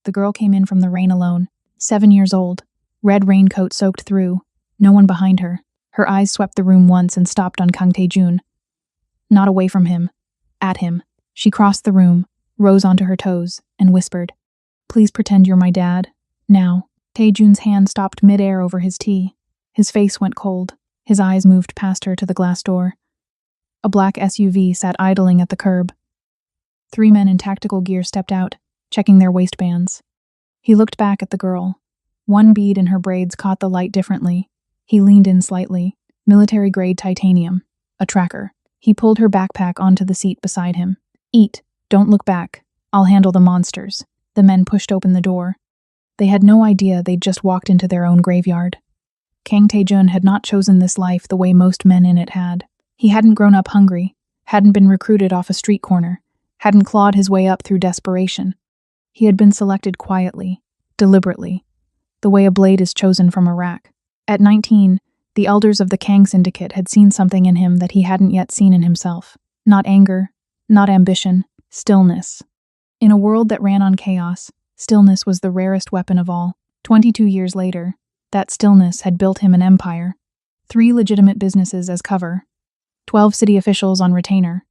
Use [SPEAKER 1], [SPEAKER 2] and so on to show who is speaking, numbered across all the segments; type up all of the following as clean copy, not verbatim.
[SPEAKER 1] The girl came in from the rain alone, 7 years old, red raincoat soaked through, no one behind her. Her eyes swept the room once and stopped on Kang Tae-jun. Not away from him, at him. She crossed the room, rose onto her toes, and whispered, "Please pretend you're my dad. Now." Tae-jun's hand stopped mid-air over his tea. His face went cold. His eyes moved past her to the glass door. A black SUV sat idling at the curb. 3 men in tactical gear stepped out, checking their waistbands. He looked back at the girl. One bead in her braids caught the light differently. He leaned in slightly. Military-grade titanium. A tracker. He pulled her backpack onto the seat beside him. "Eat. Don't look back. I'll handle the monsters." The men pushed open the door. They had no idea they'd just walked into their own graveyard. Kang Tae-jun had not chosen this life the way most men in it had. He hadn't grown up hungry, hadn't been recruited off a street corner, hadn't clawed his way up through desperation. He had been selected quietly, deliberately, the way a blade is chosen from a rack. At 19, the elders of the Kang Syndicate had seen something in him that he hadn't yet seen in himself. Not anger, not ambition, stillness. In a world that ran on chaos, stillness was the rarest weapon of all. 22 years later, that stillness had built him an empire. 3 legitimate businesses as cover. 12 city officials on retainer.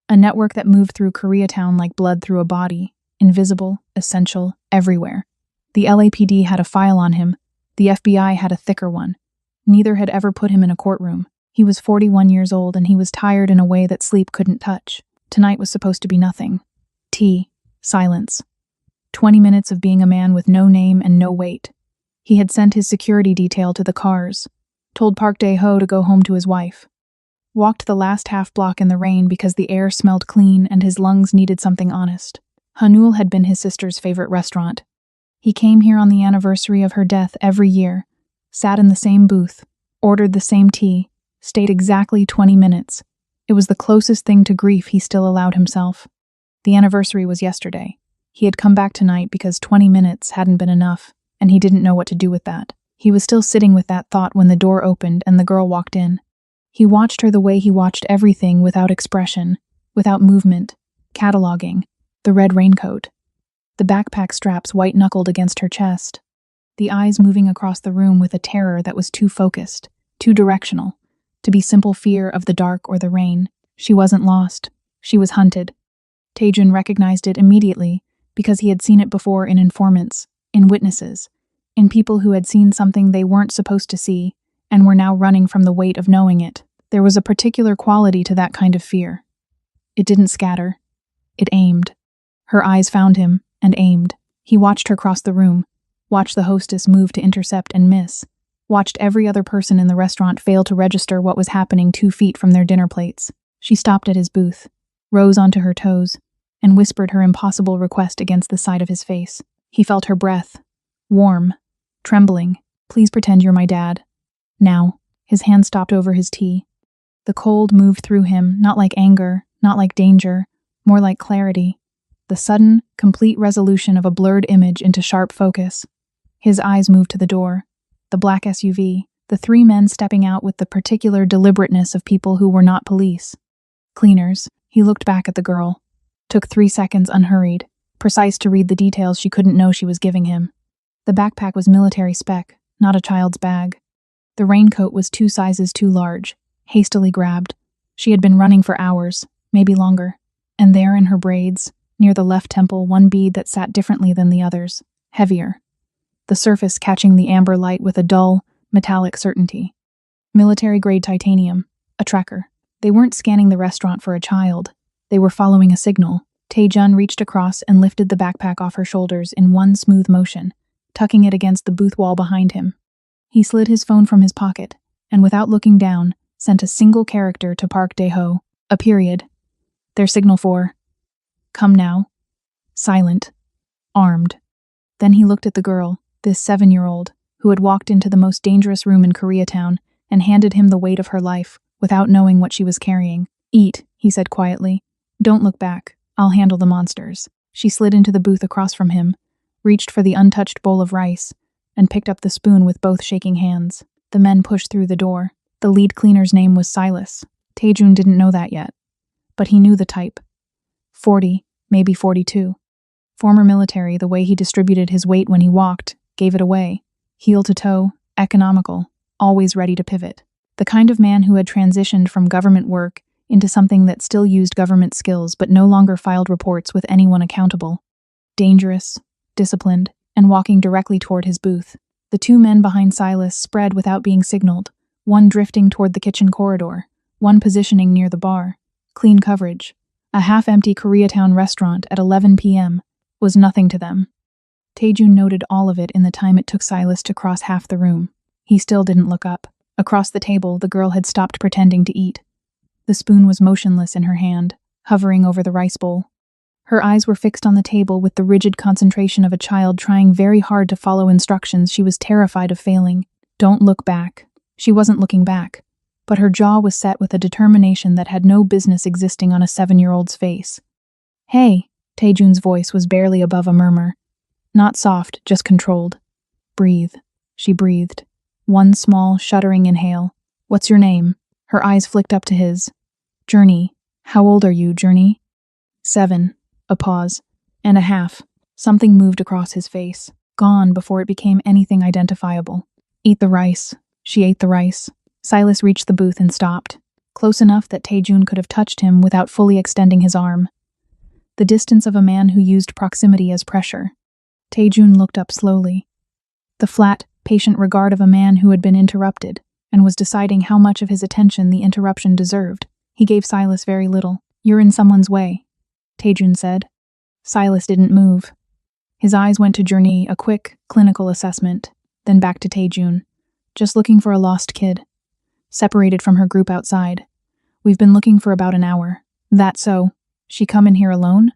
[SPEAKER 1] A network that moved through Koreatown like blood through a body, invisible, essential, everywhere. The LAPD had a file on him. The FBI had a thicker one. Neither had ever put him in a courtroom. He was 41 years old and he was tired in a way that sleep couldn't touch. Tonight was supposed to be nothing. Tea. Silence. 20 minutes of being a man with no name and no weight. He had sent his security detail to the cars, told Park Dae-ho to go home to his wife. Walked the last half block in the rain because the air smelled clean and his lungs needed something honest. Hanul had been his sister's favorite restaurant. He came here on the anniversary of her death every year, sat in the same booth, ordered the same tea, stayed exactly 20 minutes. It was the closest thing to grief he still allowed himself. The anniversary was yesterday. He had come back tonight because 20 minutes hadn't been enough, and he didn't know what to do with that. He was still sitting with that thought when the door opened and the girl walked in. He watched her the way he watched everything, without expression, without movement, cataloging, the red raincoat, the backpack straps white-knuckled against her chest, the eyes moving across the room with a terror that was too focused, too directional, to be simple fear of the dark or the rain. She wasn't lost. She was hunted. Tae-jun recognized it immediately because he had seen it before in informants, in witnesses, in people who had seen something they weren't supposed to see and were now running from the weight of knowing it. There was a particular quality to that kind of fear. It didn't scatter. It aimed. Her eyes found him and aimed. He watched her cross the room, watched the hostess move to intercept and miss, watched every other person in the restaurant fail to register what was happening 2 feet from their dinner plates. She stopped at his booth, rose onto her toes, and whispered her impossible request against the side of his face. He felt her breath, warm, trembling. "Please pretend you're my dad. Now." His hand stopped over his tea. The cold moved through him, not like anger, not like danger, more like clarity. The sudden, complete resolution of a blurred image into sharp focus. His eyes moved to the door. The black SUV, the 3 men stepping out with the particular deliberateness of people who were not police. Cleaners. He looked back at the girl. Took 3 seconds unhurried, precise to read the details she couldn't know she was giving him. The backpack was military spec, not a child's bag. The raincoat was 2 sizes too large, hastily grabbed. She had been running for hours, maybe longer. And there in her braids, near the left temple, one bead that sat differently than the others, heavier. The surface catching the amber light with a dull, metallic certainty. Military-grade titanium, a tracker. They weren't scanning the restaurant for a child. They were following a signal. Tae-jun reached across and lifted the backpack off her shoulders in one smooth motion, tucking it against the booth wall behind him. He slid his phone from his pocket, and without looking down, sent a single character to Park Dae-ho, a period. Their signal for, "Come now." Silent. Armed. Then he looked at the girl, this 7-year-old, who had walked into the most dangerous room in Koreatown and handed him the weight of her life, without knowing what she was carrying. "Eat," he said quietly. "Don't look back. I'll handle the monsters." She slid into the booth across from him, reached for the untouched bowl of rice, and picked up the spoon with both shaking hands. The men pushed through the door. The lead cleaner's name was Silas. Tae-jun didn't know that yet. But he knew the type. 40, maybe 42. Former military, the way he distributed his weight when he walked, gave it away. Heel to toe, economical, always ready to pivot. The kind of man who had transitioned from government work into something that still used government skills but no longer filed reports with anyone accountable. Dangerous, disciplined, and walking directly toward his booth. The two men behind Silas spread without being signaled, one drifting toward the kitchen corridor, one positioning near the bar. Clean coverage. A half-empty Koreatown restaurant at 11 p.m. was nothing to them. Taejun noted all of it in the time it took Silas to cross half the room. He still didn't look up. Across the table, the girl had stopped pretending to eat. The spoon was motionless in her hand, hovering over the rice bowl. Her eyes were fixed on the table with the rigid concentration of a child trying very hard to follow instructions she was terrified of failing. Don't look back. She wasn't looking back, but her jaw was set with a determination that had no business existing on a 7-year-old's face. Hey, Taejun's voice was barely above a murmur. Not soft, just controlled. Breathe, she breathed. One small, shuddering inhale. What's your name? Her eyes flicked up to his. Journey. How old are you, Journey? 7. A pause. And a half. Something moved across his face. Gone before it became anything identifiable. Eat the rice. She ate the rice. Silas reached the booth and stopped. Close enough that Taejun could have touched him without fully extending his arm. The distance of a man who used proximity as pressure. Taejun looked up slowly. The flat, patient regard of a man who had been interrupted and was deciding how much of his attention the interruption deserved. He gave Silas very little. You're in someone's way, Taejun said. Silas didn't move. His eyes went to Journey, a quick, clinical assessment, then back to Taejun. Just looking for a lost kid. Separated from her group outside. We've been looking for about an hour. That so? She come in here alone?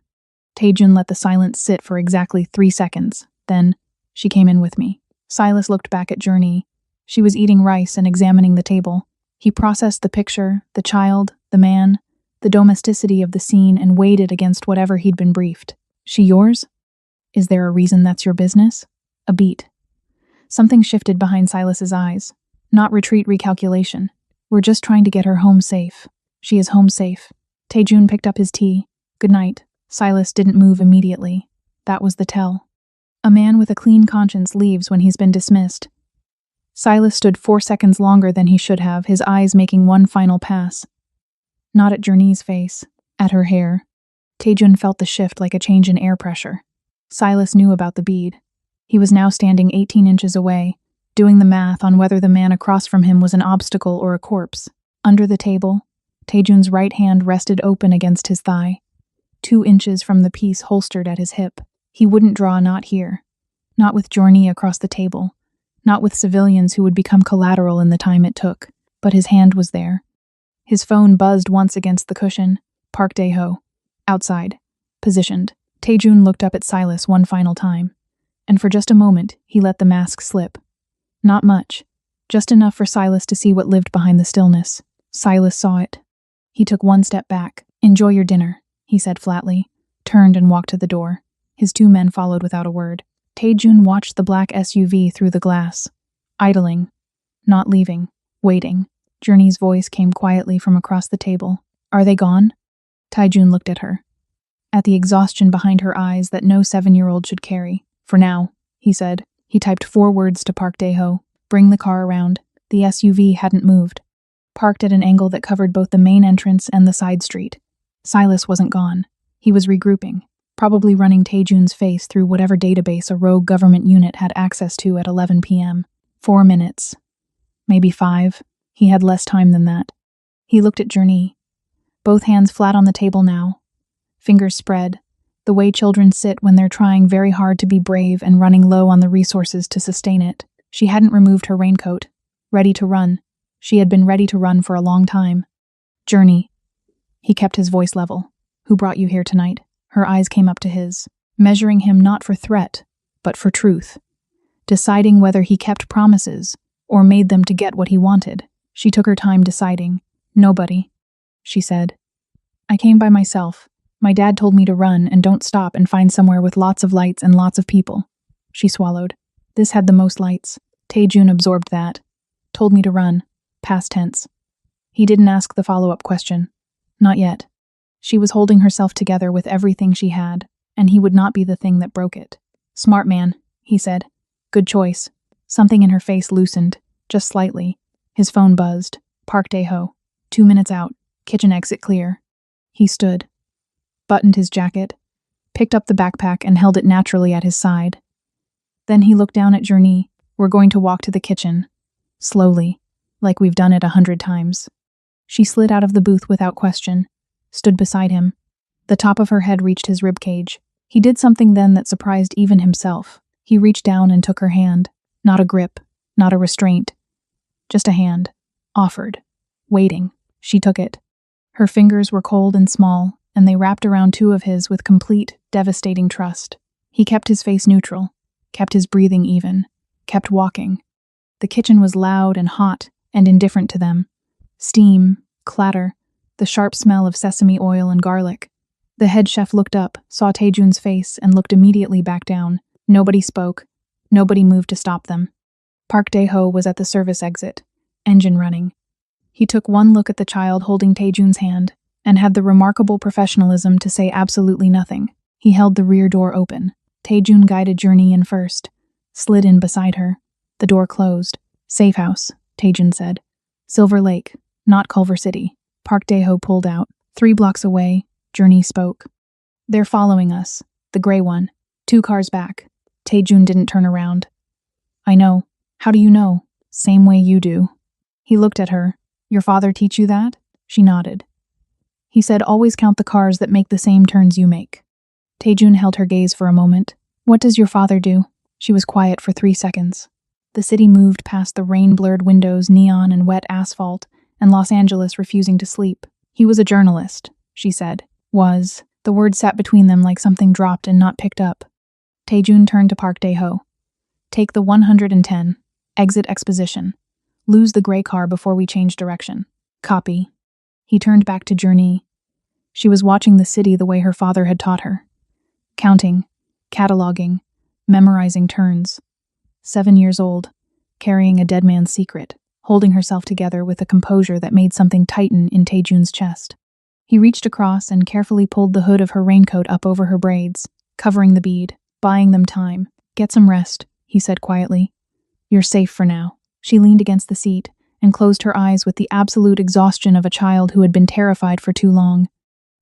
[SPEAKER 1] Taejun let the silence sit for exactly 3 seconds. Then, she came in with me. Silas looked back at Journey. She was eating rice and examining the table. He processed the picture, the child, the man, the domesticity of the scene and weighed it against whatever he'd been briefed. She yours? Is there a reason that's your business? A beat. Something shifted behind Silas's eyes. Not retreat recalculation. We're just trying to get her home safe. She is home safe. Taejun picked up his tea. Good night. Silas didn't move immediately. That was the tell. A man with a clean conscience leaves when he's been dismissed. Silas stood 4 seconds longer than he should have, his eyes making one final pass. Not at Journey's face, at her hair. Taejun felt the shift like a change in air pressure. Silas knew about the bead. He was now standing 18 inches away, doing the math on whether the man across from him was an obstacle or a corpse. Under the table, Taejun's right hand rested open against his thigh, 2 inches from the piece holstered at his hip. He wouldn't draw, not here. Not with Journey across the table. Not with civilians who would become collateral in the time it took. But his hand was there. His phone buzzed once against the cushion. Park Dae-ho. Outside. Positioned. Taejun looked up at Silas one final time. And for just a moment, he let the mask slip. Not much. Just enough for Silas to see what lived behind the stillness. Silas saw it. He took 1 step back. Enjoy your dinner, he said flatly, turned and walked to the door. His 2 men followed without a word. Taejun watched the black SUV through the glass. Idling. Not leaving. Waiting. Journey's voice came quietly from across the table. Are they gone? Taejun looked at her. At the exhaustion behind her eyes that no 7-year-old should carry. For now, he said. He typed 4 words to Park Dae-ho. Bring the car around. The SUV hadn't moved. Parked at an angle that covered both the main entrance and the side street. Silas wasn't gone. He was regrouping. Probably running Taejun's face through whatever database a rogue government unit had access to at 11 p.m. 4 minutes. Maybe 5. He had less time than that. He looked at Journey. Both hands flat on the table now. Fingers spread, the way children sit when they're trying very hard to be brave and running low on the resources to sustain it. She hadn't removed her raincoat. Ready to run. She had been ready to run for a long time. Journey. He kept his voice level. Who brought you here tonight? Her eyes came up to his, measuring him not for threat, but for truth. Deciding whether he kept promises or made them to get what he wanted. She took her time deciding. Nobody, she said. I came by myself. My dad told me to run and don't stop and find somewhere with lots of lights and lots of people. She swallowed. This had the most lights. Taejun absorbed that. Told me to run. Past tense. He didn't ask the follow-up question. Not yet. She was holding herself together with everything she had. and he would not be the thing that broke it. "Smart man," he said. "Good choice." Something in her face loosened, just slightly. His phone buzzed. Park Dae-ho. 2 minutes out. Kitchen exit clear. He stood, buttoned his jacket, picked up the backpack and held it naturally at his side. Then he looked down at Journey. "We're going to walk to the kitchen. Slowly, like we've done it 100 times. She slid out of the booth without question, stood beside him. The top of her head reached his ribcage. He did something then that surprised even himself. He reached down and took her hand. Not a grip, not a restraint. Just a hand. Offered. Waiting. She took it. Her fingers were cold and small, and they wrapped around 2 of his with complete, devastating trust. He kept his face neutral, kept his breathing even, kept walking. The kitchen was loud and hot and indifferent to them. Steam, clatter, the sharp smell of sesame oil and garlic. The head chef looked up, saw Taejun's face, and looked immediately back down. Nobody spoke. Nobody moved to stop them. Park Dae-ho was at the service exit, engine running. He took one look at the child holding Taejun's hand and had the remarkable professionalism to say absolutely nothing. He held the rear door open. Taejun guided Journey in first, slid in beside her. The door closed. "Safe house," Taejun said. "Silver Lake, not Culver City." Park Dae-ho pulled out. 3 blocks away, Journey spoke. "They're following us. The gray one. 2 cars back." Taejun didn't turn around. "I know. How do you know?" "Same way you do." He looked at her. "Your father teach you that?" She nodded. "He said always count the cars that make the same turns you make." Taejun held her gaze for a moment. "What does your father do?" She was quiet for 3 seconds. The city moved past the rain-blurred windows, neon and wet asphalt, and Los Angeles refusing to sleep. "He was a journalist," she said. "Was." The word sat between them like something dropped and not picked up. Taejun turned to Park Dae-ho. "Take the 110. Exit exposition. Lose the gray car before we change direction." "Copy." He turned back to Journey. She was watching the city the way her father had taught her. Counting, cataloging, memorizing turns. 7 years old, carrying a dead man's secret, holding herself together with a composure that made something tighten in Taejun's chest. He reached across and carefully pulled the hood of her raincoat up over her braids, covering the bead, buying them time. "Get some rest," he said quietly. "You're safe for now." She leaned against the seat and closed her eyes with the absolute exhaustion of a child who had been terrified for too long.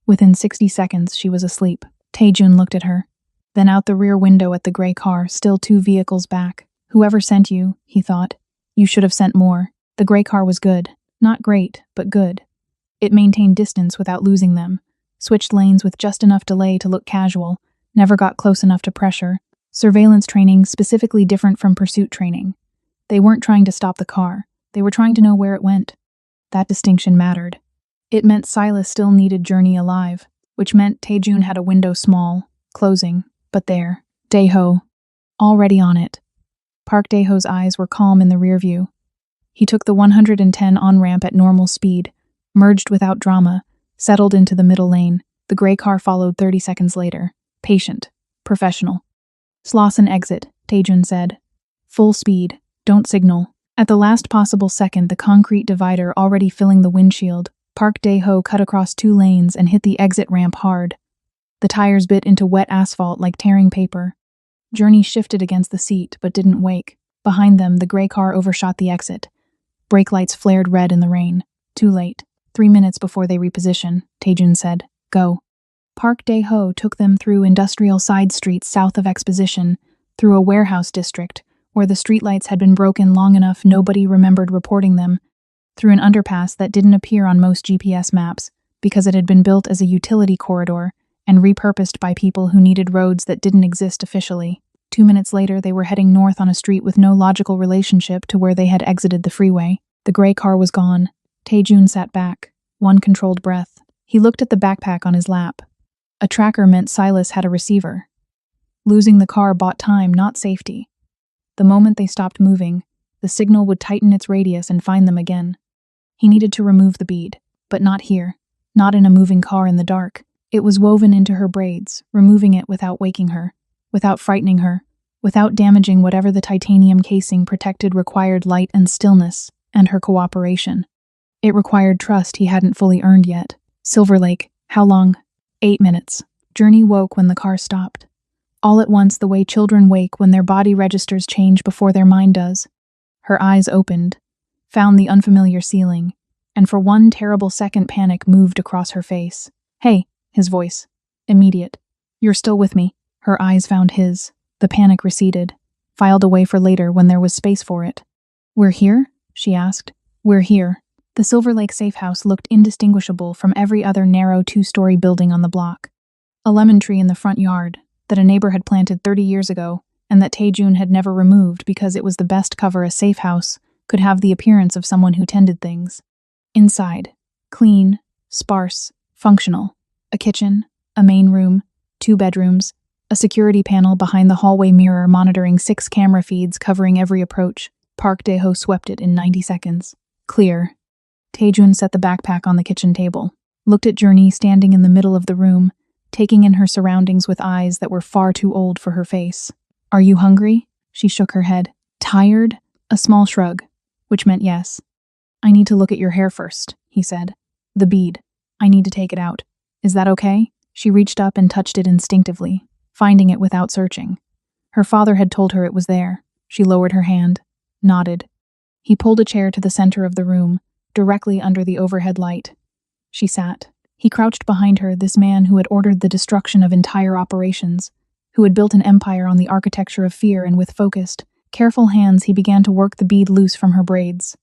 [SPEAKER 1] Within 60 seconds, she was asleep. Taejun looked at her, then out the rear window at the gray car, still 2 vehicles back. "Whoever sent you," he thought, "you should have sent more." The gray car was good. Not great, but good. It maintained distance without losing them, switched lanes with just enough delay to look casual, never got close enough to pressure. Surveillance training specifically different from pursuit training. They weren't trying to stop the car. They were trying to know where it went. That distinction mattered. It meant Silas still needed Journey alive, which meant Taejun had a window small, closing, but there. Dae-ho. Already on it. Park Dae-ho's eyes were calm in the rear view. He took the 110 on-ramp at normal speed, merged without drama, settled into the middle lane. The gray car followed 30 seconds later. Patient. Professional. "Slauson exit," Taejun said. "Full speed. Don't signal." At the last possible second, the concrete divider already filling the windshield, Park Dae-ho cut across 2 lanes and hit the exit ramp hard. The tires bit into wet asphalt like tearing paper. Journey shifted against the seat, but didn't wake. Behind them, the gray car overshot the exit. Brake lights flared red in the rain. Too late. 3 minutes before they reposition, Taejun said. "Go." Park Dae-ho took them through industrial side streets south of Exposition, through a warehouse district, where the streetlights had been broken long enough nobody remembered reporting them, through an underpass that didn't appear on most GPS maps, because it had been built as a utility corridor and repurposed by people who needed roads that didn't exist officially. 2 minutes later, they were heading north on a street with no logical relationship to where they had exited the freeway. The gray car was gone. Taejun sat back, one controlled breath. He looked at the backpack on his lap. A tracker meant Silas had a receiver. Losing the car bought time, not safety. The moment they stopped moving, the signal would tighten its radius and find them again. He needed to remove the bead, but not here, not in a moving car in the dark. It was woven into her braids, removing it without waking her, without frightening her, without damaging whatever the titanium casing protected required light and stillness, and her cooperation. It required trust he hadn't fully earned yet. Silver Lake, how long? 8 minutes. Journey woke when the car stopped. All at once, the way children wake when their body registers change before their mind does. Her eyes opened, found the unfamiliar ceiling, and for one terrible second panic moved across her face. "Hey," his voice. Immediate. "You're still with me." Her eyes found his. The panic receded, filed away for later when there was space for it. "We're here?" she asked. "We're here." The Silver Lake safe house looked indistinguishable from every other narrow two-story building on the block. A lemon tree in the front yard that a neighbor had planted 30 years ago and that Tae-jun had never removed because it was the best cover a safe house could have the appearance of someone who tended things. Inside, clean, sparse, functional. A kitchen, a main room, 2 bedrooms, a security panel behind the hallway mirror monitoring 6 camera feeds covering every approach. Park Dae-ho swept it in 90 seconds. Clear. Tae-jun set the backpack on the kitchen table, looked at Journey standing in the middle of the room, taking in her surroundings with eyes that were far too old for her face. "Are you hungry?" She shook her head. "Tired?" A small shrug, which meant yes. "I need to look at your hair first," he said. "The bead. I need to take it out. Is that okay?" She reached up and touched it instinctively, finding it without searching. Her father had told her it was there. She lowered her hand, nodded. He pulled a chair to the center of the room, directly under the overhead light. She sat. He crouched behind her, this man who had ordered the destruction of entire operations, who had built an empire on the architecture of fear, and with focused, careful hands he began to work the bead loose from her braids.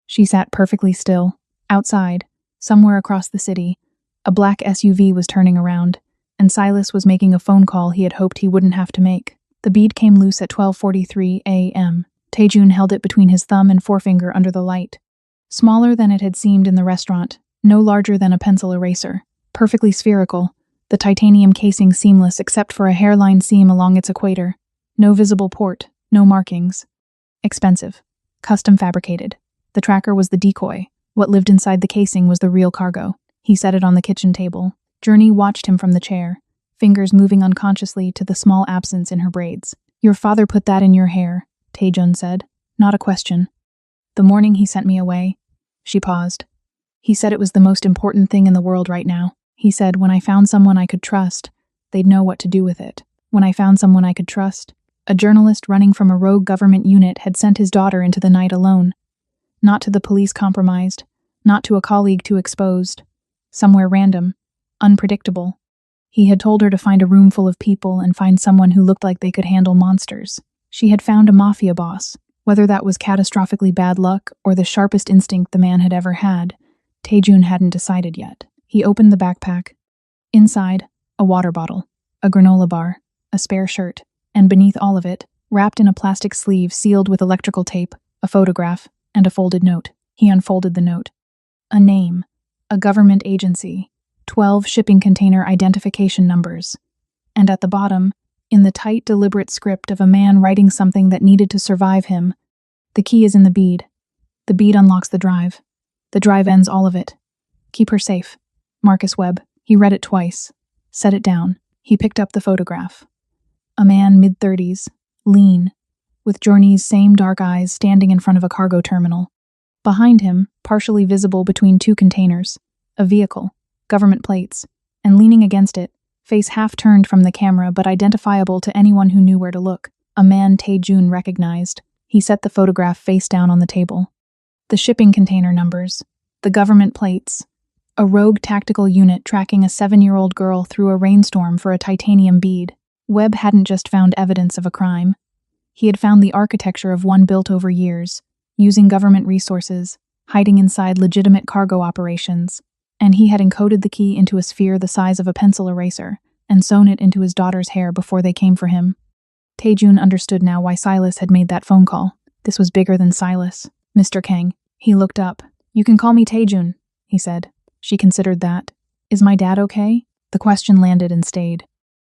[SPEAKER 1] She sat perfectly still. Outside, somewhere across the city, a black SUV was turning around, and Silas was making a phone call he had hoped he wouldn't have to make. The bead came loose at 12:43 a.m. Tae-jun held it between his thumb and forefinger under the light. Smaller than it had seemed in the restaurant, no larger than a pencil eraser, perfectly spherical, the titanium casing seamless except for a hairline seam along its equator. No visible port, no markings. Expensive. Custom fabricated. The tracker was the decoy. What lived inside the casing was the real cargo. He set it on the kitchen table. Journey watched him from the chair, fingers moving unconsciously to the small absence in her braids. "Your father put that in your hair," Tae-jun said. "Not a question." "The morning he sent me away." She paused. "He said it was the most important thing in the world right now. He said when I found someone I could trust, they'd know what to do with it. When I found someone I could trust, a journalist running from a rogue government unit had sent his daughter into the night alone. Not to the police compromised, not to a colleague too exposed. Somewhere random, unpredictable. He had told her to find a room full of people and find someone who looked like they could handle monsters. She had found a mafia boss. Whether that was catastrophically bad luck or the sharpest instinct the man had ever had, Tae-jun hadn't decided yet. He opened the backpack. Inside, a water bottle, a granola bar, a spare shirt, and beneath all of it, wrapped in a plastic sleeve sealed with electrical tape, a photograph, and a folded note. He unfolded the note. A name, a government agency, 12 shipping container identification numbers. And at the bottom, in the tight, deliberate script of a man writing something that needed to survive him, "The key is in the bead. The bead unlocks the drive. The drive ends all of it. Keep her safe. Marcus Webb." He read it twice, set it down. He picked up the photograph. A man mid-30s, lean, with Journey's same dark eyes standing in front of a cargo terminal. Behind him, partially visible between 2 containers, a vehicle, government plates, and leaning against it, face half turned from the camera but identifiable to anyone who knew where to look, a man Tae-jun recognized. He set the photograph face down on the table. The shipping container numbers, the government plates, a rogue tactical unit tracking a 7-year-old girl through a rainstorm for a titanium bead. Webb hadn't just found evidence of a crime. He had found the architecture of one built over years, using government resources, hiding inside legitimate cargo operations, and he had encoded the key into a sphere the size of a pencil eraser and sewn it into his daughter's hair before they came for him. Tae-jun understood now why Silas had made that phone call. This was bigger than Silas. "Mr. Kang." He looked up. "You can call me Tae-jun," he said. She considered that. "Is my dad okay?" The question landed and stayed.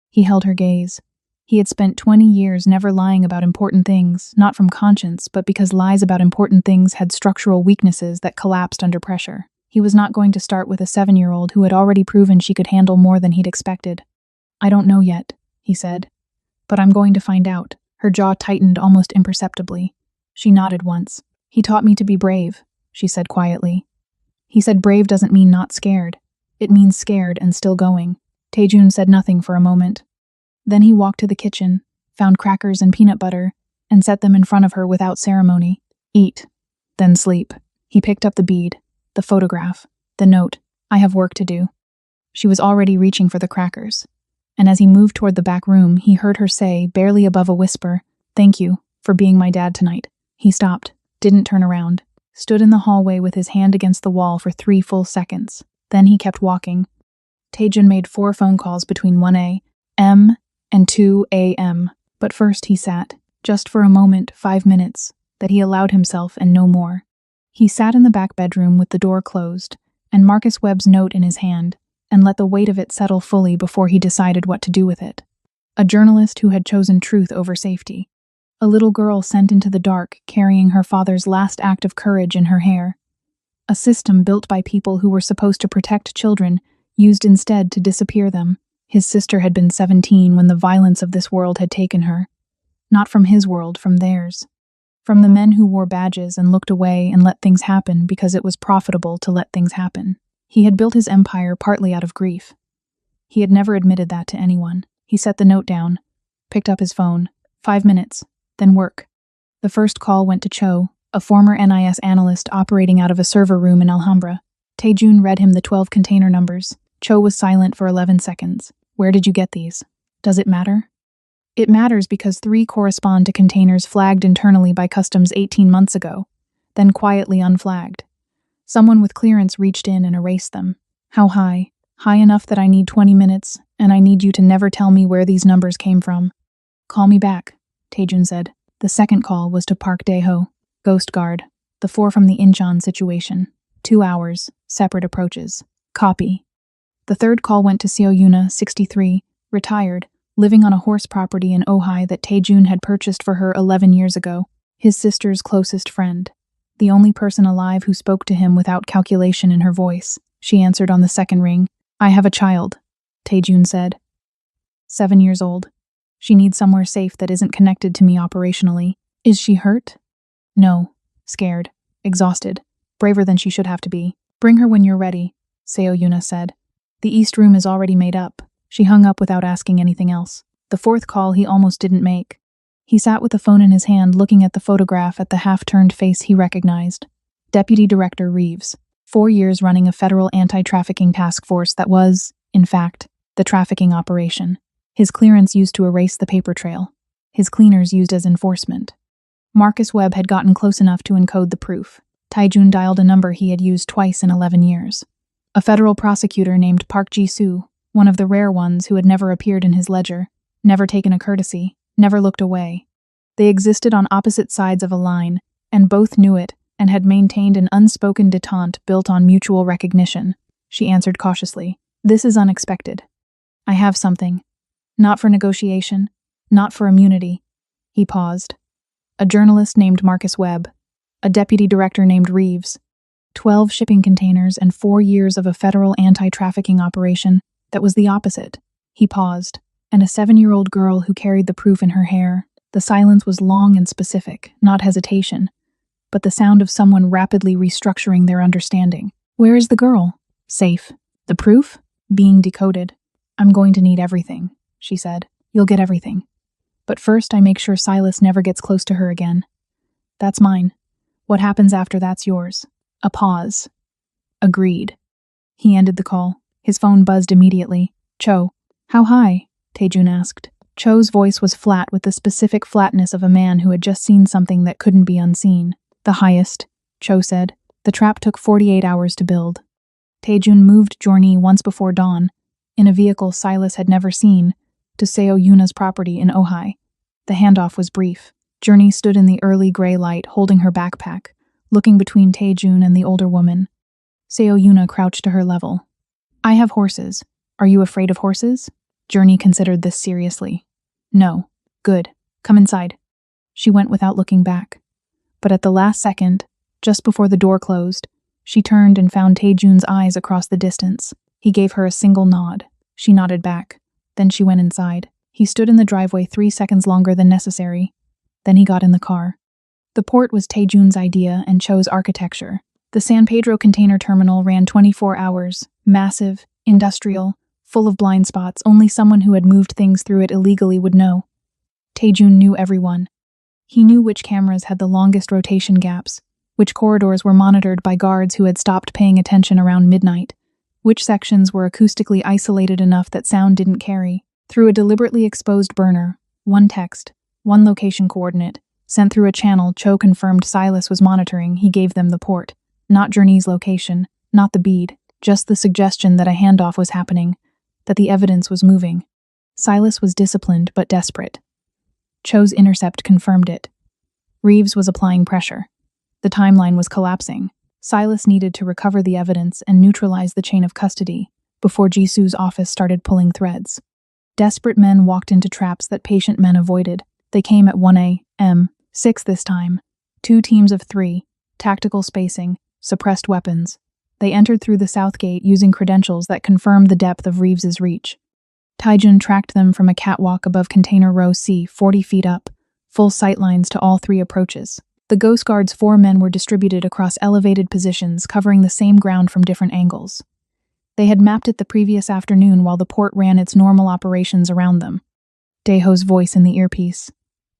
[SPEAKER 1] He held her gaze. He had spent 20 years never lying about important things, not from conscience, but because lies about important things had structural weaknesses that collapsed under pressure. He was not going to start with a 7-year-old who had already proven she could handle more than he'd expected. "I don't know yet," he said. "But I'm going to find out." Her jaw tightened almost imperceptibly. She nodded once. "He taught me to be brave," she said quietly. He said brave doesn't mean not scared. It means scared and still going. Taejun said nothing for a moment. Then he walked to the kitchen, found crackers and peanut butter, and set them in front of her without ceremony. Eat, then sleep. He picked up the bead, the photograph, the note. I have work to do. She was already reaching for the crackers. And as he moved toward the back room, he heard her say, barely above a whisper, "Thank you for being my dad tonight." He stopped, didn't turn around, stood in the hallway with his hand against the wall for 3 full seconds. Then he kept walking. Taejun made 4 phone calls between 1 a.m. and 2 a.m. But first he sat, just for a moment, 5 minutes, that he allowed himself and no more. He sat in the back bedroom with the door closed, and Marcus Webb's note in his hand, and let the weight of it settle fully before he decided what to do with it. A journalist who had chosen truth over safety. A little girl sent into the dark, carrying her father's last act of courage in her hair. A system built by people who were supposed to protect children, used instead to disappear them. His sister had been 17 when the violence of this world had taken her. Not from his world, from theirs. From the men who wore badges and looked away and let things happen because it was profitable to let things happen. He had built his empire partly out of grief. He had never admitted that to anyone. He set the note down, picked up his phone. 5 minutes, then work. The first call went to Cho, a former NIS analyst operating out of a server room in Alhambra. Taejun read him the 12 container numbers. Cho was silent for 11 seconds. Where did you get these? Does it matter? It matters because 3 correspond to containers flagged internally by customs 18 months ago, then quietly unflagged. Someone with clearance reached in and erased them. How high? High enough that I need 20 minutes, and I need you to never tell me where these numbers came from. Call me back, Taejun said. The second call was to Park Dae-ho, Ghost Guard, the 4 from the Incheon situation. 2 hours, separate approaches. Copy. The third call went to Seo Yuna, 63, retired, living on a horse property in Ojai that Taejun had purchased for her 11 years ago, his sister's closest friend. The only person alive who spoke to him without calculation in her voice. She answered on the second ring. I have a child, Taejun said. 7 years old. She needs somewhere safe that isn't connected to me operationally. Is she hurt? No. Scared. Exhausted. Braver than she should have to be. Bring her when you're ready, Seo Yuna said. The east room is already made up. She hung up without asking anything else. The fourth call he almost didn't make. He sat with the phone in his hand looking at the photograph at the half-turned face he recognized. Deputy Director Reeves. 4 years running a federal anti-trafficking task force that was, in fact, the trafficking operation. His clearance used to erase the paper trail. His cleaners used as enforcement. Marcus Webb had gotten close enough to encode the proof. Taejun dialed a number he had used twice in 11 years. A federal prosecutor named Park Ji-soo, one of the rare ones who had never appeared in his ledger, never taken a courtesy, never looked away. They existed on opposite sides of a line, and both knew it, and had maintained an unspoken detente built on mutual recognition. She answered cautiously, This is unexpected. I have something. Not for negotiation, not for immunity. He paused. A journalist named Marcus Webb, a deputy director named Reeves, 12 shipping containers and 4 years of a federal anti-trafficking operation that was the opposite. He paused, and a 7-year-old girl who carried the proof in her hair. The silence was long and specific, not hesitation, but the sound of someone rapidly restructuring their understanding. Where is the girl? Safe. The proof? Being decoded. I'm going to need everything, she said. You'll get everything. But first I make sure Silas never gets close to her again. That's mine. What happens after that's yours. A pause. Agreed. He ended the call. His phone buzzed immediately. Cho. How high? Taejun asked. Cho's voice was flat with the specific flatness of a man who had just seen something that couldn't be unseen. The highest, Cho said. The trap took 48 hours to build. Taejun moved Jorni once before dawn, in a vehicle Silas had never seen, to Seo Yuna's property in Ojai. The handoff was brief. Jorni stood in the early gray light holding her backpack, looking between Taejun and the older woman. Seo Yuna crouched to her level. I have horses. Are you afraid of horses? Jorni considered this seriously. No. Good. Come inside. She went without looking back. But at the last second, just before the door closed, she turned and found Taejun's eyes across the distance. He gave her a single nod. She nodded back. Then she went inside. He stood in the driveway 3 seconds longer than necessary. Then he got in the car. The port was Taejun's idea and Cho's architecture. The San Pedro container terminal ran 24 hours, massive, industrial, full of blind spots only someone who had moved things through it illegally would know. Taejun knew everyone. He knew which cameras had the longest rotation gaps, which corridors were monitored by guards who had stopped paying attention around midnight, which sections were acoustically isolated enough that sound didn't carry. Through a deliberately exposed burner, one text, one location coordinate, sent through a channel Cho confirmed Silas was monitoring, he gave them the port. Not Journey's location, not the bead, just the suggestion that a handoff was happening, that the evidence was moving. Silas was disciplined but desperate. Cho's intercept confirmed it. Reeves was applying pressure. The timeline was collapsing. Silas needed to recover the evidence and neutralize the chain of custody before Jisoo's office started pulling threads. Desperate men walked into traps that patient men avoided. They came at 1 a.m., 6 this time. 2 teams of 3, tactical spacing, suppressed weapons. They entered through the south gate using credentials that confirmed the depth of Reeves's reach. Taejun tracked them from a catwalk above container row C, 40 feet up, full sightlines to all 3 approaches. The Ghost Guard's 4 men were distributed across elevated positions, covering the same ground from different angles. They had mapped it the previous afternoon while the port ran its normal operations around them. Daeho's voice in the earpiece.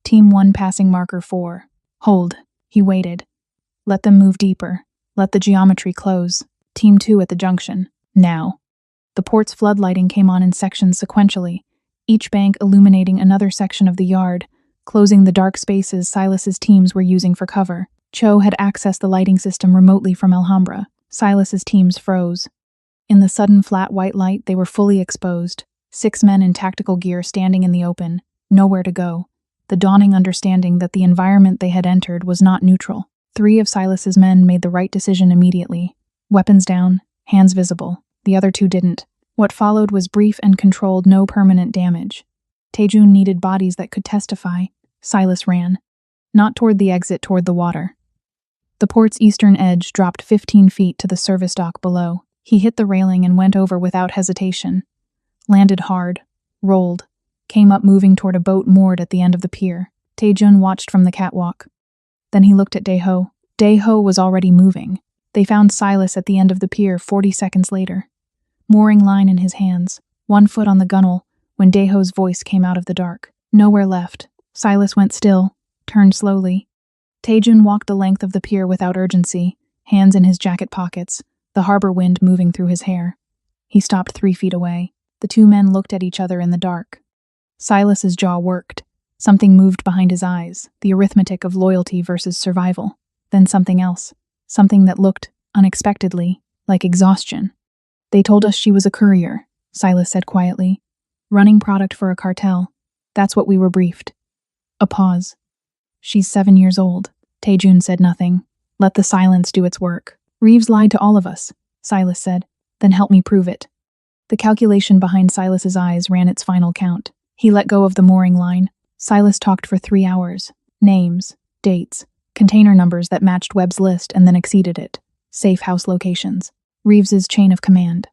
[SPEAKER 1] Team 1 passing marker 4. Hold. He waited. Let them move deeper. Let the geometry close. Team 2 at the junction. Now. The port's floodlighting came on in sections sequentially, each bank illuminating another section of the yard, closing the dark spaces Silas's teams were using for cover. Cho had accessed the lighting system remotely from Alhambra. Silas's teams froze. In the sudden flat white light, they were fully exposed. 6 men in tactical gear standing in the open, nowhere to go. The dawning understanding that the environment they had entered was not neutral. 3 of Silas's men made the right decision immediately. Weapons down, hands visible. The other 2 didn't. What followed was brief and controlled, no permanent damage. Taejun needed bodies that could testify. Silas ran. Not toward the exit, toward the water. The port's eastern edge dropped 15 feet to the service dock below. He hit the railing and went over without hesitation. Landed hard, rolled, came up moving toward a boat moored at the end of the pier. Taejun watched from the catwalk. Then he looked at Daeho. Daeho was already moving. They found Silas at the end of the pier 40 seconds later. Mooring line in his hands, 1 foot on the gunwale, when Daeho's voice came out of the dark. Nowhere left. Silas went still, turned slowly. Taejun walked the length of the pier without urgency, hands in his jacket pockets, the harbor wind moving through his hair. He stopped 3 feet away. The 2 men looked at each other in the dark. Silas's jaw worked. Something moved behind his eyes, the arithmetic of loyalty versus survival. Then something else, something that looked, unexpectedly, like exhaustion. They told us she was a courier, Silas said quietly. Running product for a cartel. That's what we were briefed. A pause. She's 7 years old. Taejun said nothing. Let the silence do its work. Reeves lied to all of us, Silas said. Then help me prove it. The calculation behind Silas's eyes ran its final count. He let go of the mooring line. Silas talked for 3 hours. Names, dates, container numbers that matched Webb's list and then exceeded it. Safe house locations. Reeves's chain of command.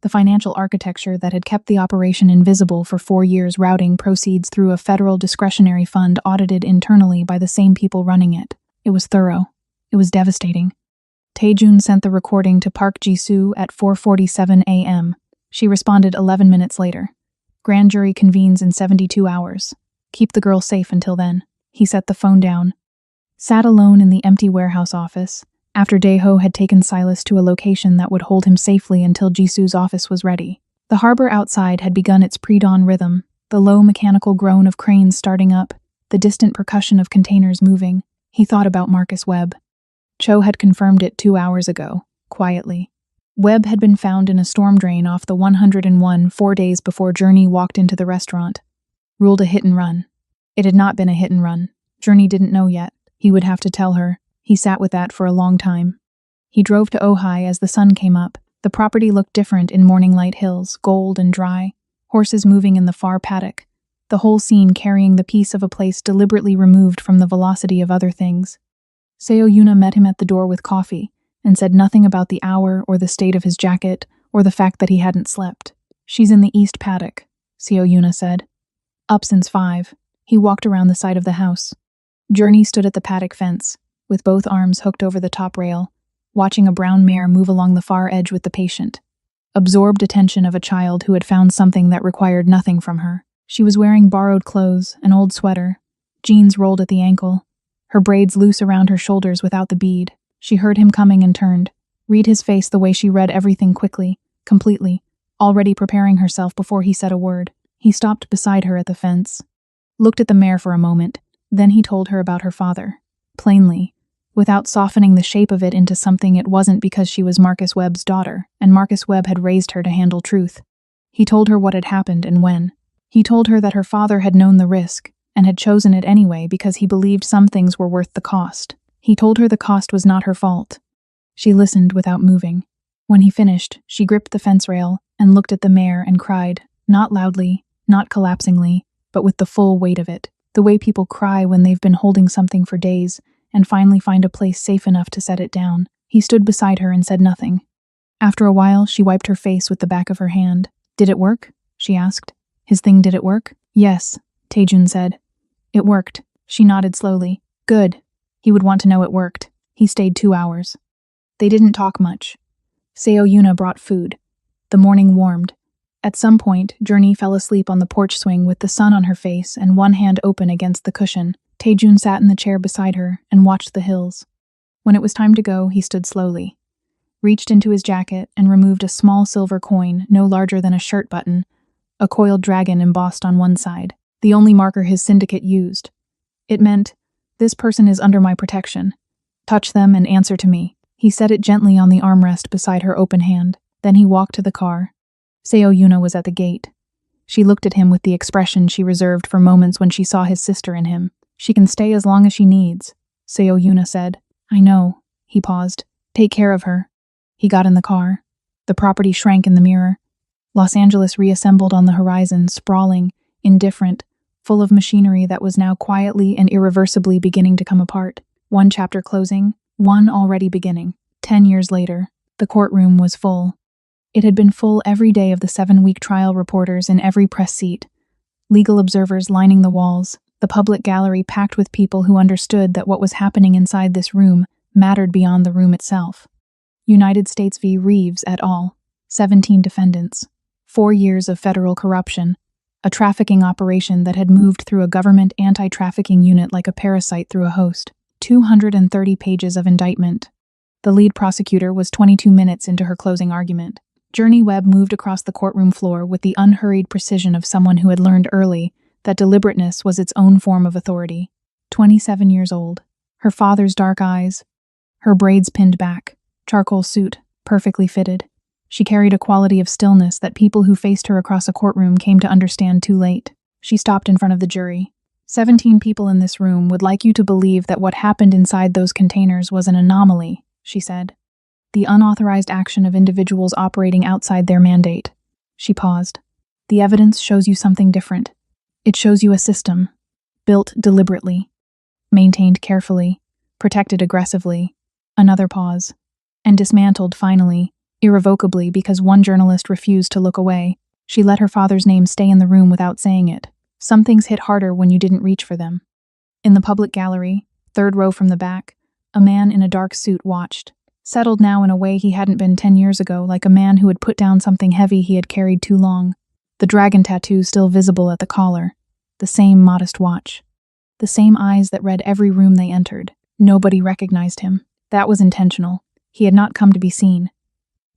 [SPEAKER 1] The financial architecture that had kept the operation invisible for 4 years, routing proceeds through a federal discretionary fund audited internally by the same people running it. It was thorough. It was devastating. Taejun sent the recording to Park Jisoo at 4:47 a.m. She responded 11 minutes later. Grand jury convenes in 72 hours. Keep the girl safe until then. He set the phone down. Sat alone in the empty warehouse office, after Daeho had taken Silas to a location that would hold him safely until Jisoo's office was ready. The harbor outside had begun its pre-dawn rhythm, the low mechanical groan of cranes starting up, the distant percussion of containers moving. He thought about Marcus Webb. Cho had confirmed it 2 hours ago, quietly. Webb had been found in a storm drain off the 101 4 days before Journey walked into the restaurant. Ruled a hit and run. It had not been a hit and run. Journey didn't know yet. He would have to tell her. He sat with that for a long time. He drove to Ojai as the sun came up. The property looked different in morning light hills, gold and dry, horses moving in the far paddock, the whole scene carrying the peace of a place deliberately removed from the velocity of other things. Seo Yuna met him at the door with coffee and said nothing about the hour or the state of his jacket or the fact that he hadn't slept. She's in the east paddock, Seo Yuna said. Up since 5. He walked around the side of the house. Journey stood at the paddock fence, with both arms hooked over the top rail, watching a brown mare move along the far edge with the patient. absorbed attention of a child who had found something that required nothing from her. She was wearing borrowed clothes, an old sweater, jeans rolled at the ankle, her braids loose around her shoulders without the bead. She heard him coming and turned, read his face the way she read everything quickly, completely, already preparing herself before he said a word. He stopped beside her at the fence, looked at the mare for a moment, then he told her about her father, plainly, without softening the shape of it into something it wasn't, because she was Marcus Webb's daughter, and Marcus Webb had raised her to handle truth. He told her what had happened and when. He told her that her father had known the risk, and had chosen it anyway because he believed some things were worth the cost. He told her the cost was not her fault. She listened without moving. When he finished, she gripped the fence rail and looked at the mare and cried, not loudly, not collapsingly, but with the full weight of it, the way people cry when they've been holding something for days and finally find a place safe enough to set it down. He stood beside her and said nothing. After a while, she wiped her face with the back of her hand. Did it work? She asked. His thing, did it work? Yes, Taejun said. It worked. She nodded slowly. Good. He would want to know it worked. He stayed 2 hours. They didn't talk much. Seo Yuna brought food. The morning warmed. At some point, Journey fell asleep on the porch swing with the sun on her face and one hand open against the cushion. Taejun sat in the chair beside her and watched the hills. When it was time to go, he stood slowly, reached into his jacket and removed a small silver coin no larger than a shirt button, a coiled dragon embossed on one side, the only marker his syndicate used. It meant, "This person is under my protection. Touch them and answer to me." He set it gently on the armrest beside her open hand. Then he walked to the car. Seo Yuna was at the gate. She looked at him with the expression she reserved for moments when she saw his sister in him. She can stay as long as she needs, Seo Yuna said. I know. He paused. Take care of her. He got in the car. The property shrank in the mirror. Los Angeles reassembled on the horizon, sprawling, indifferent, full of machinery that was now quietly and irreversibly beginning to come apart. One chapter closing, one already beginning. 10 years later, the courtroom was full. It had been full every day of the 7-week trial, reporters in every press seat, legal observers lining the walls, the public gallery packed with people who understood that what was happening inside this room mattered beyond the room itself. United States v. Reeves et al. 17 defendants. 4 years of federal corruption. A trafficking operation that had moved through a government anti-trafficking unit like a parasite through a host. 230 pages of indictment. The lead prosecutor was 22 minutes into her closing argument. Journey Webb moved across the courtroom floor with the unhurried precision of someone who had learned early that deliberateness was its own form of authority. 27 years old. Her father's dark eyes. Her braids pinned back. Charcoal suit, perfectly fitted. She carried a quality of stillness that people who faced her across a courtroom came to understand too late. She stopped in front of the jury. 17 people in this room would like you to believe that what happened inside those containers was an anomaly, she said. The unauthorized action of individuals operating outside their mandate. She paused. The evidence shows you something different. It shows you a system, built deliberately, maintained carefully, protected aggressively. Another pause. And dismantled finally, irrevocably, because one journalist refused to look away. She let her father's name stay in the room without saying it. Some things hit harder when you didn't reach for them. In the public gallery, 3rd row from the back, a man in a dark suit watched, settled now in a way he hadn't been 10 years ago, like a man who had put down something heavy he had carried too long. The dragon tattoo still visible at the collar. The same modest watch. The same eyes that read every room they entered. Nobody recognized him. That was intentional. He had not come to be seen.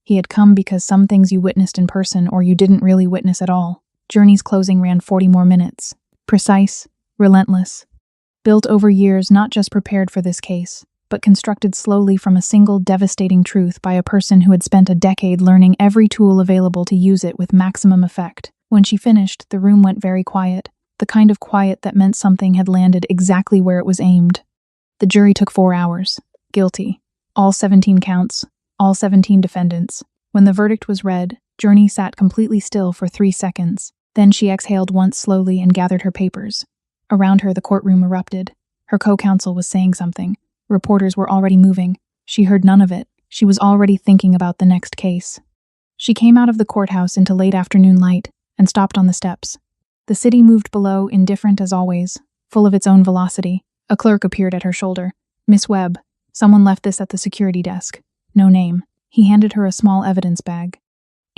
[SPEAKER 1] He had come because some things you witnessed in person or you didn't really witness at all. Journey's closing ran 40 more minutes. Precise, relentless. Built over years, not just prepared for this case, but constructed slowly from a single devastating truth by a person who had spent a decade learning every tool available to use it with maximum effect. When she finished, the room went very quiet, the kind of quiet that meant something had landed exactly where it was aimed. The jury took 4 hours. Guilty. All 17 counts, all 17 defendants. When the verdict was read, Journey sat completely still for 3 seconds. Then she exhaled once slowly and gathered her papers. Around her, the courtroom erupted. Her co-counsel was saying something. Reporters were already moving. She heard none of it. She was already thinking about the next case. She came out of the courthouse into late afternoon light and stopped on the steps. The city moved below, indifferent as always, full of its own velocity. A clerk appeared at her shoulder. Miss Webb. Someone left this at the security desk. No name. He handed her a small evidence bag.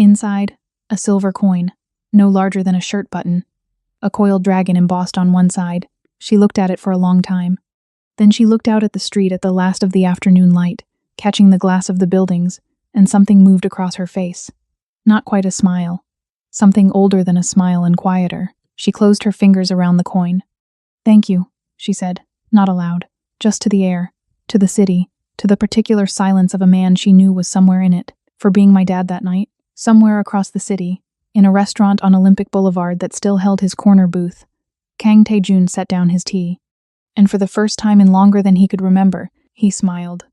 [SPEAKER 1] Inside, a silver coin, no larger than a shirt button. A coiled dragon embossed on one side. She looked at it for a long time. Then she looked out at the street at the last of the afternoon light, catching the glass of the buildings, and something moved across her face. Not quite a smile. Something older than a smile and quieter. She closed her fingers around the coin. "Thank you," she said, not aloud, just to the air, to the city, to the particular silence of a man she knew was somewhere in it, for being my dad that night, somewhere across the city, in a restaurant on Olympic Boulevard that still held his corner booth. Kang Tae-jun set down his tea. And for the first time in longer than he could remember, he smiled.